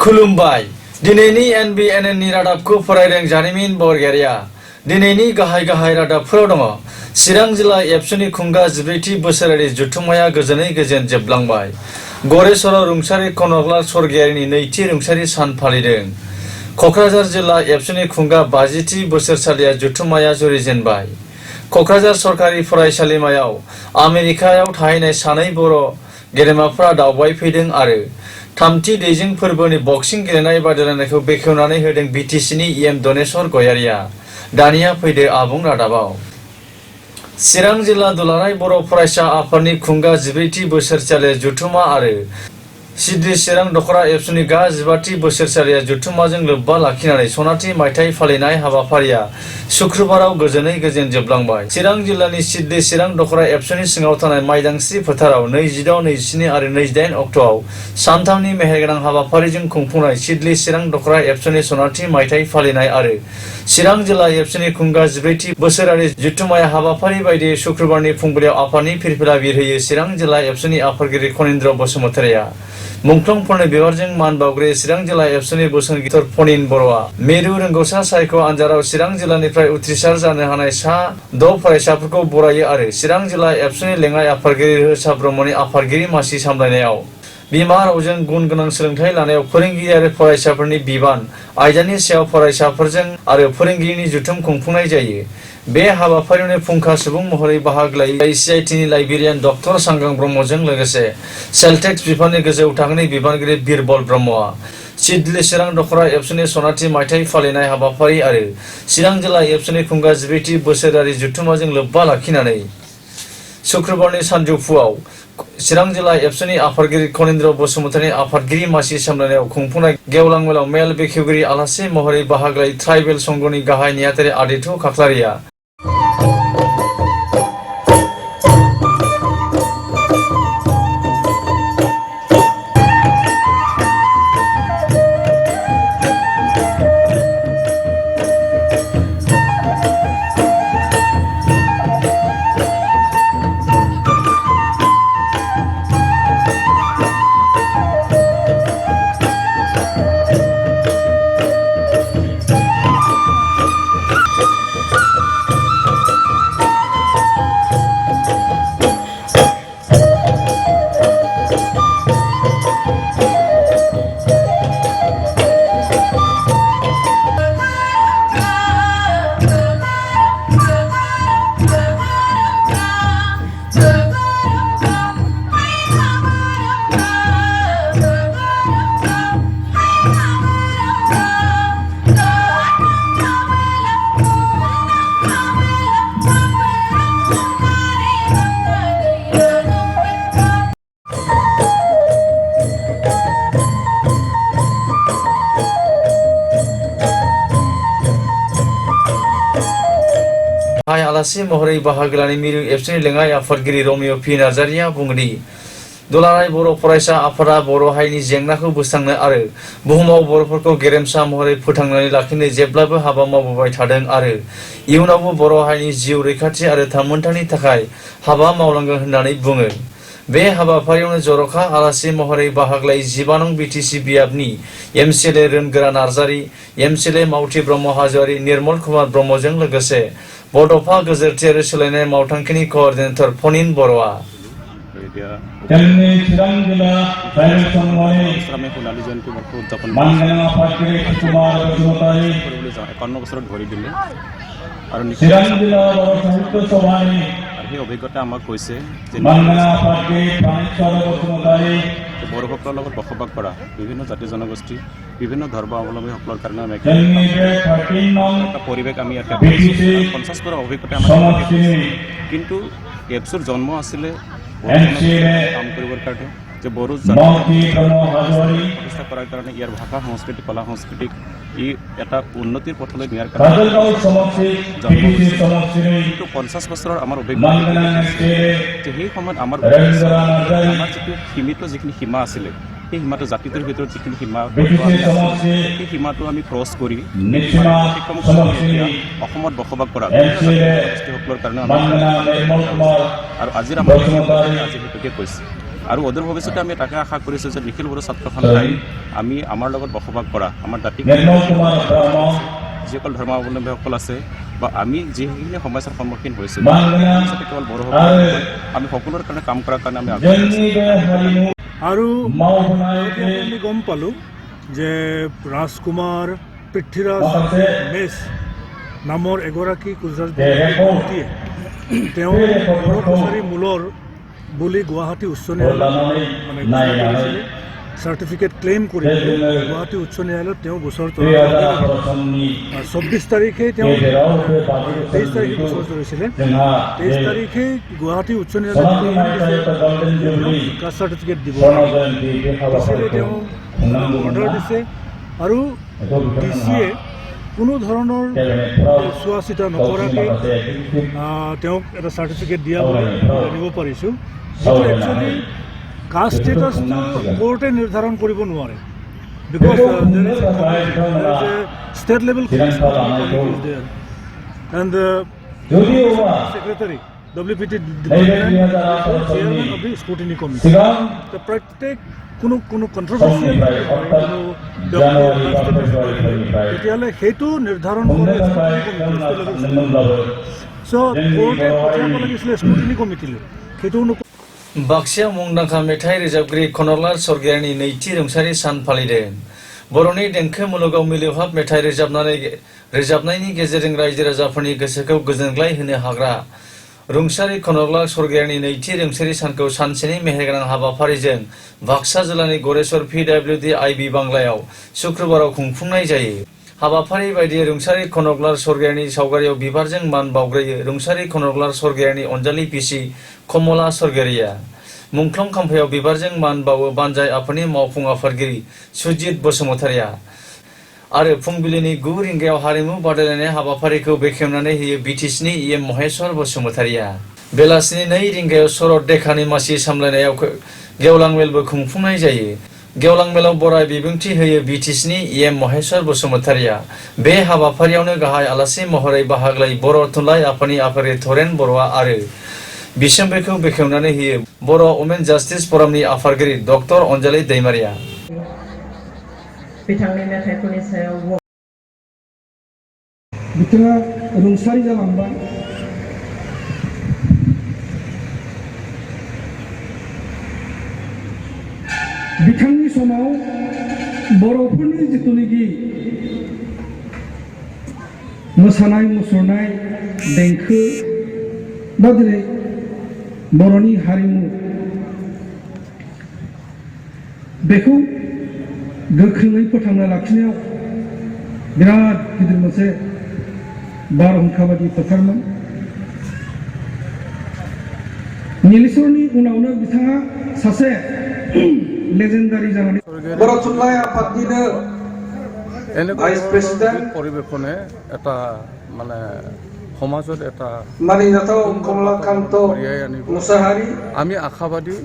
खुलुमबाय दिनैनि NBN नि रादाबखौ फरायदों जारिमिन बरगयारिया दिनैनि गाहाय रादाबफोराव दङ चिरां जिल्ला एबसुनि खुंगा 14थि बोसोरारि जथुम्माया गोजोनै गोजोन जोबलांबाय गरेस्वर रुंसारि कनकलाल स्वर्गयारिनि नैथि रुंसारि सान फालिदों कक्राझार जिल्ला एबसुनि खुंगा 50थि बोसोरसालिया जथुम्माया जुरिजेनबाय कक्राझार सरकारि फरायसालिमायाव आमेरिकायाव थाहैनाय सानै बर' गेदेमाफोरा दावबायफैदों आरो थामथि दैजिं फोरबोनि बक्सिं गेलेनाय बादायलायनायखौ बेखेवनानै होदों BTCनि EM दनेश्वर गयारिया दानिया फैदो आबुं रादाबाव चिरां जिल्ला दुलाराय बर' फरायसा आफादनि खुंगा 14थि बोसोरसालिया जथुम्मा आरो सिडली चिरां दखरा एबसुनि 15थि बोसोरसालिया जथुम्माजों लोब्बा लाखिनानै सनाथि मायथाइ फालिनाय हाबाफारिया शुक्रबाराव गोजोनै गोजोन जोबलांबाय चिरां जिल्लानि सिडली चिरां दखरा एबसुनि सिङाव थानाय माइदांस्रि फोथाराव 26, 27 आरो 28 अक्ट'आव सानथामनि मेहेरगोनां हाबाफारिजों खुंफुंनाय सिडली चिरां दखरा एबसुनि सनाथि मायथाइ फालिनाय आरो चिरां जिल्ला एबसुनि खुंगा 14थि बोसोरारि जथुम्माया हाबाफारि बायदियै शुक्रबारनि फुंबिलियाव आफादनि फिरफिला बिरहोयो चिरां जिल्ला एबसुनि आफादगिरि खनीन्द्र बसुमतारिया मुंख्लंफोरनो बिबारजों मान बावग्रोयो चिरां जिल्ला एबसुनि बोसोनगिरि फनिन बर'आ मेरु रोंगौसा सायख' आनजादाव चिरां जिल्लानिफ्राय उथ्रिसार जानो हानाय सा 6 फरायसाफोरखौ बरायो आरो चिरां जिल्ला एबसुनि लेङाइ आफादगिरि रोसा ब्रह्मनि आफादगिरि मासि सामलायनायाव बिमा रावजों गुन गोनां सोलोंथाइ लानायाव फोरोंगिरि आरो फरायसाफोरनि बिबान आयदानि सायाव फरायसाफोरजों आरो फोरोंगिरिनि जथुम खुंफुंनाय जायो बे हाबाफारियावनो फुंखा सुबुं महरै बाहागो लायो CITनि लाइब्रेरियान डक्टर सांगां ब्रह्मजों लोगोसे सेलटेक्स बिफाननि गोजौ थाखोनि बिबानगिरि बिरबल ब्रह्मआ सिडली चिरां दखरा एबसुनि सनाथि मायथाइ फालिनाय हाबाफारि आरो चिरां जिल्ला एबसुनि खुंगा 14थि बोसोरारि जथुम्माजों लोब्बा लाखिनानै शुक्रबारनि सानजौफुआव चिरां जिल्ला एबसुनि आफादगिरि खनीन्द्र बसुमतारिनि आफादगिरि मासि सामलायनायाव खुंफुंनाय गेवलां मेलाव मेल बेखेवगिरि आलासि महरै बाहागो लायो ट्राइबेल संघनि गाहाय नेहाथारि आदित्य खाख्लारिया गाहाय आलासि महरै बाहागो लानाय मिरु एबसुनि लेङाइ आफादगिरि रमिय' पि नार्जारिया बुङोदि दुलाराय बर' फरायसा आफादा बर' हारिनि जेंनाखौ बोस्रांनो आरो बुहुमाव बर'फोरखौ गेरेमसा महरै फोथांनानै लाखिनो जेब्लाबो हाबा मावबोबाय थादों आरो इयुनावबो बर' हारिनि जिउ रैखाथि आरो थामोनथानि थाखाय हाबा मावलांगोन होननानै बुङो बे हाबाफारियावनो जर'खा आलासि महरै बाहागो लायो 15 नं BTC बियाबनि MCLA रोनगोरा नार्जारि MCLA मावथि ब्रह्म हाज'वारि निर्मल कुमार ब्रह्मजों लोगोसे बड'फा गोजोरथि आरो सोलायनाय मावथांखिनि क'अर्डिनेटर फनिन बर'आ चिरां जिल्ला ट्राइबेल संघनि मानगोनां आफादगिरि कुमार बसुमतारी 51 বছৰত ভৰি দিলে আৰু चिरां जिल्ला बर' साहित्य सभानि সেই অভিজ্ঞতা আমাক কৈছে যে मानगोनां आफादगिरि प्राणेश्वर बसुमतारी বড়োসকলৰ লগত বসবাস কৰা বিভিন্ন জাতি জনগোষ্ঠী বিভিন্ন ধৰ্মাৱলম্বীসকলৰ কাৰণে আমি এটা পৰিৱেশ আমি ইয়াতে 50 বছৰৰ অভিজ্ঞতা আমাৰ কিন্তু এপছৰ জন্ম আছিলে কাম কৰিবৰ কাৰণে যে বড়ো প্ৰতিষ্ঠা কৰাৰ কাৰণে ইয়াৰ ভাষা সংস্কৃতি কলা সংস্কৃতিক ই এটা উন্নতিৰ পথলৈ নিয়াৰ কাৰণে কিন্তু 50 বছৰৰ আমাৰ অভিজ্ঞতা সেই সময়ত আমাৰ যিটো সীমিত যিখিনি সীমা আছিলে সেই সীমাটো জাতিটোৰ ভিতৰত যিখিনি সীমা সেই সীমাটো আমি ক্ৰছ কৰি অসমত বসবাস কৰা গোষ্ঠীসকলৰ কাৰণে আৰু আজিৰ আমাৰ আজি সেইটোকে কৈছে আৰু অদূৰ ভৱিষ্যতে আমি তাকে আশা কৰিছোঁ যে নিখিল বড়ো ছাত্ৰ সন্থাই আমি আমাৰ লগত বসবাস কৰা আমাৰ জাতি Nirmal Kumar Brahma, যিসকল ধৰ্মাৱলম্বীসকল আছে বা আমি যিখিনি সমস্যাৰ সন্মুখীন হৈছোঁ Mangana, কেৱল বড়োসকল নহয়, আমি সকলোৰে কাৰণে কাম কৰাৰ কাৰণে আমি আগ্ৰহী আছোঁ। Janni Harimu, আৰু Maunai, আমি গম পালোঁ যে ৰাজকুমাৰ পৃথ্বীৰাজ মেছ নামৰ এগৰাকী গুজৰাট ব্যক্তিয়ে তেওঁ বড়ো কছাৰী মূলৰ বুলি গুৱাহাটী উচ্চ ন্যায়ালয়ত চাৰ্টিফিকেট ক্লেইম কৰি গুৱাহাটী উচ্চ ন্যায়ালয়ত তেওঁ গোচৰ তৰা 24 তাৰিখে তেওঁ 23 তাৰিখে গোচৰ তৰিছিলে 23 তাৰিখে গুৱাহাটী উচ্চ ন্যায়ালয়ত কাষ্ট চাৰ্টিফিকেট দিব দিছিলে তেওঁ অৰ্ডাৰ দিছে আৰু ডিচিয়ে কোনো ধৰণৰ চোৱা চিতা নকৰাকৈ তেওঁক এটা চাৰ্টিফিকেট দিয়া বুলি জানিব পাৰিছোঁ যিটো একচুৱেলি কাষ্ট ষ্টেটাছটো কোৰ্টে নিৰ্ধাৰণ কৰিব নোৱাৰে because state level and secretary WPT chairman of the scrutiny committee প্ৰত্যেক কোনো কণ্ট্ৰভাৰ্চিয়েল তেতিয়াহ'লে সেইটো নিৰ্ধাৰণ কৰে চ' কোৰ্টে পঠিয়াব লাগিছিলে স্ক্ৰুটিনি কমিটিলৈ সেইটো बाक्सायाव मुंदांखा मेथाइ रोजाबगिरि खनकलाल स्वर्गियारिनि नैथि रुंसारि सान फालिदों। बर'नि देंखो मुलुगाव मिलौहाब मेथाइ रोजाबनायनि गेजेरजों रायजो राजाफोरनि गोसोखौ गोजोनग्लाय होनो हाग्रा रुंसारि खनकलाल स्वर्गियारिनि नैथि रुंसारि सानखौ सानसेनि मेहेरगोनां हाबाफारिजों बाक्सा जिल्लानि गरेस्वर PWD IB बांलायाव शुक्रबाराव खुंफुंनाय जायो। हाबाफारि बायदियै रुंसारि खनकलाल स्वर्गियारिनि सावगारियाव बिबारजों मान बावग्रोयो रुंसारि खनकलाल स्वर्गियारिनि अनजालि बिसि कमला स्वर्गियारिया मुंख्लं खाम्फायाव बिबारजों मान बावो बानजाय आफादनि मावफुं आफादगिरि सुजित बसुमतारिया आरो फुंबिलिनि 9 रिंगायाव हारिमु बादायलायनाय हाबाफारिखौ बेखेवनानै होयो BTCनि EM महेश्वर बसुमतारिया बेलासिनि 2 रिंगायाव शरद देखानि मासि सामलायनायाव गेवलां मेलबो खुंफुंनाय जायो। गेवलां मेलाव बराय बिबुंथि होयो BTCनि EM महेश्वर बसुमतारिया बे हाबाफारियावनो गाहाय आलासि महरै बाहागो लायो बर' थुनलाइ आफादनि आफादगिरि थरेन बर'आ आरो बिसोम्बैखौ बेखेवनानै होयो बर' वमेन जास्टिस फरामनि आफादगिरि डक्टर अनजालि दैमारिया बिथांनि मेथाइफोरनि सायाव बिथाङा रुंसारि जालांबाय बिथांनि समाव बर'फोरनि जिथुनाखि मोसानाय मुसुरनाय देंखो बा दिनै बर'नि हारिमु बेखौ गोख्रोङै फोथांना लाखिनायाव बिराद गिदिर मोनसे बारहुंखा बायदि फोथारमोन। नीलेश्वरनि उनावनो बिथाङा सासे लेजेन्डारि जानानै बर' थुनलाइ आफादनिनो ভাইস প্রেসিডেন্ট পরিবেশনে এটা মানে সমাজত এটা মানিজাত কমলাকান্ত মুছাহাৰী আমি আশাবাদী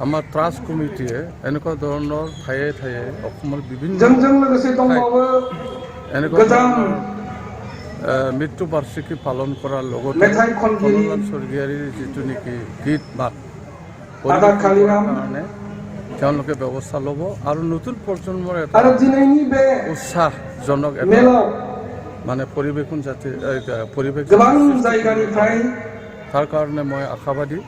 আমাৰ ট্ৰাষ্ট কমিটিয়ে এনেকুৱা ধৰণৰ ঠায়ে ঠায়ে অসমৰ বিভিন্ন जोंजों लोगोसे दंबावो गोजाम মৃত্যু বাৰ্ষিকী পালন কৰাৰ লগতে মেথাই খনগিৰি খনকলাল স্বৰ্গীয়াৰীৰ যিটো নেকি গীত মাত আদা কালিৰাম কাৰণে তেওঁলোকে ব্যৱস্থা ল'ব আৰু নতুন প্ৰজন্মৰ এটা আৰু দিনैनि बे উৎসাহজনক এটা মেলাव মানে পৰিৱেশন যাতে পৰিৱেশ गोबां जायगानिफ्राय তাৰ কাৰণে মই আশাবাদী।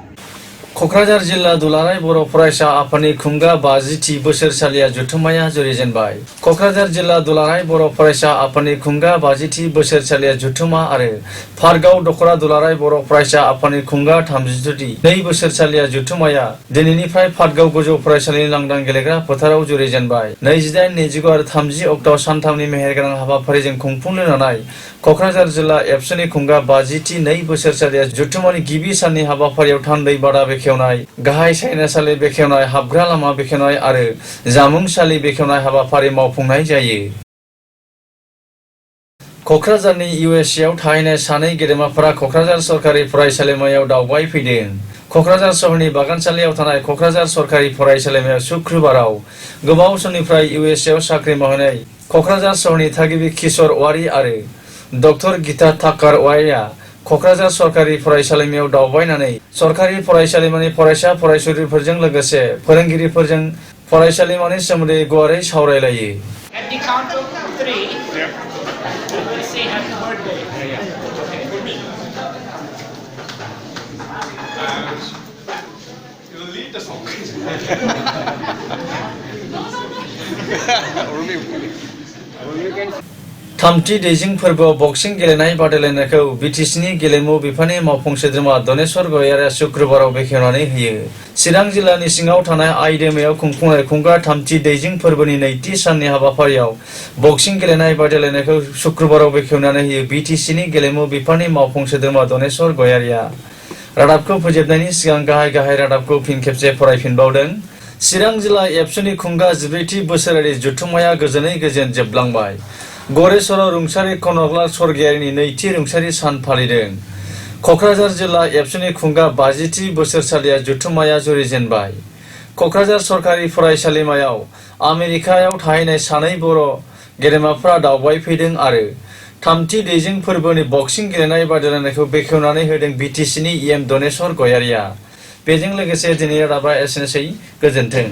क'क्राझार जिल्ला दुलाराय बर' फरायसा आफादनि खुंगा 50थि बोसोरसालिया जथुम्माया जुरिजेनबाय। क'क्राझार जिल्ला दुलाराय बर' फरायसा आफादनि खुंगा 50थि बोसोरसालिया जथुम्मा आरो फारगाव दखरा दुलाराय बर' फरायसा आफादनि खुंगा 32थि 2 बोसोरसालिया जथुम्माया दिनैनिफ्राय फारगाव गोजौ फरायसालिनि लांदां गेलेग्रा फोथाराव जुरिजेनबाय। 28, 29 आरो 30 अक्ट'आव सानथामनि मेहेरगोनां हाबाफारिजों खुंफुंनो लानाय क'क्राझार जिल्ला एबसुनि खुंगा 50थि 2 बोसोरसालिया जथुम्मानि गिबि साननि हाबाफारियाव थान्दै बादा बेखेवनाय गाहाय सायनासालि बेखेवनाय हाबग्रा लामा बेखेवनाय आरो जामुंसालि बेखेवनाय हाबाफारि मावफुंनाय जायो। क'क्राझारनि USA आव थाहैनाय सानै गेदेमाफोरा क'क्राझार सरकारि फरायसालिमायाव दावबायफैदों। क'क्राझार सहरनि बागानसालियाव थानाय क'क्राझार सरकारि फरायसालिमायाव शुक्रबाराव गोबाव समनिफ्राय USA आव साख्रि मावहैनाय क'क्राझार सहरनि थागिबि किशोर औवारी आरो डक्टर गीता थाकार औवारीया क'क्राझार सरकारि फरायसालिमायाव दावबायनानै सरकारि फरायसालिमानि फरायसा फरायसुलिफोरजों लोगोसे फोरोंगिरिफोरजों फरायसालिमानि सोमोन्दै गुवारै सावरायलायो। At the count of 3, we'll say happy birthday. For me. You'll lead the song. थामथि दैजिं फोरबोआव बक्सिं गेलेनाय बादायलायनायखौ बिटिसिनि गेलेमु बिफाननि मावफुं सोद्रोमा दनेश्वर गयारिया शुक्रबाराव बेखेवनानै होयो। चिरां जिल्लानि सिङाव थानाय आइडेमायाव खुंफुंनाय खुंगा थामथि दैजिं फोरबोनि नैथि साननि हाबाफारियाव बक्सिं गेलेनाय बादायलायनायखौ शुक्रबाराव बेखेवनानै होयो बिटिसिनि गेलेमु बिफाननि मावफुं सोद्रोमा दनेश्वर गयारिया। रादाबखौ फोजोबनायनि सिगां गाहाय गाहाय रादाबखौ फिन खेबसे फरायफिनबावदों। चिरां जिल्ला एबसुनि खुंगा 14थि बोसोरारि जथुम्माया गोजोनै गोजोन जोबलांबाय। गरेस्वराव रुंसारि कनकलाल स्वर्गियारिनि नैथि रुंसारि सान फालिदों। क'क्राझार जिल्ला एबसुनि खुंगा 50थि बोसोरसालिया जथुम्माया जुरिजेनबाय। क'क्राझार सरकारि फरायसालिमायाव आमेरिकायाव थाहैनाय सानै बर' गेदेमाफोरा दावबायफैदों आरो थामथि दैजिं फोरबोनि बक्सिं गेलेनाय बादायलायनायखौ बेखेवनानै होदों बिटिसिनि EM दनेश्वर गयारिया। बेजों लोगोसे दिनै रादाबा एसेनोसै। गोजोन्थों।